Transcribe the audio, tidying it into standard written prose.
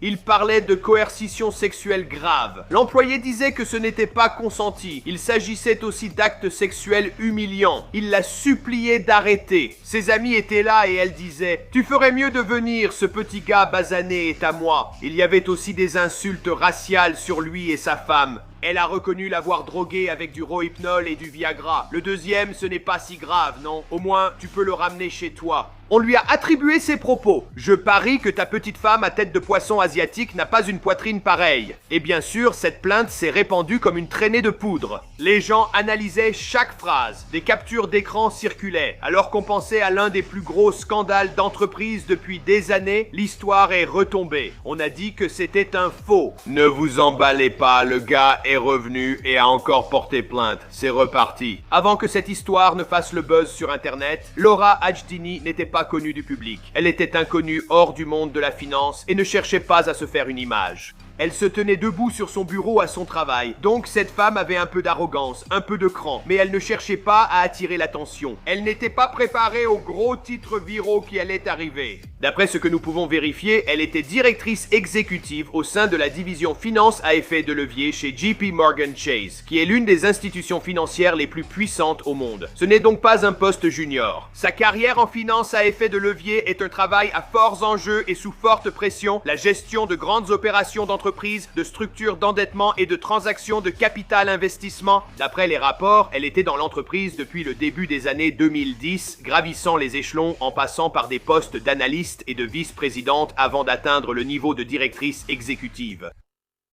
Il parlait de coercition sexuelle grave. L'employé disait que ce n'était pas consenti. Il s'agissait aussi d'actes sexuels humiliants. Il la suppliait d'arrêter. Ses amis étaient là et elle disait « Tu ferais mieux de venir, ce petit gars basané est à moi. » Il y avait aussi des insultes raciales sur lui et sa femme. Elle a reconnu l'avoir drogué avec du Rohypnol et du Viagra. Le deuxième, ce n'est pas si grave, non? Au moins, tu peux le ramener chez toi. On lui a attribué ces propos. Je parie que ta petite femme à tête de poisson asiatique n'a pas une poitrine pareille. Et bien sûr, cette plainte s'est répandue comme une traînée de poudre. Les gens analysaient chaque phrase. Des captures d'écran circulaient. Alors qu'on pensait à l'un des plus gros scandales d'entreprise depuis des années, l'histoire est retombée. On a dit que c'était un faux. Ne vous emballez pas, le gars est revenu et a encore porté plainte. C'est reparti. Avant que cette histoire ne fasse le buzz sur Internet, Laura Hajdini n'était pas connue du public. Elle était inconnue hors du monde de la finance et ne cherchait pas à se faire une image. Elle se tenait debout sur son bureau à son travail. Donc cette femme avait un peu d'arrogance, un peu de cran, mais elle ne cherchait pas à attirer l'attention. Elle n'était pas préparée aux gros titres viraux qui allaient arriver. D'après ce que nous pouvons vérifier, elle était directrice exécutive au sein de la division finance à effet de levier chez JP Morgan Chase, qui est l'une des institutions financières les plus puissantes au monde. Ce n'est donc pas un poste junior. Sa carrière en finance à effet de levier est un travail à forts enjeux et sous forte pression, la gestion de grandes opérations d'entreprise, de structures d'endettement et de transactions de capital investissement. D'après les rapports, elle était dans l'entreprise depuis le début des années 2010, gravissant les échelons en passant par des postes d'analyste et de vice-présidente avant d'atteindre le niveau de directrice exécutive.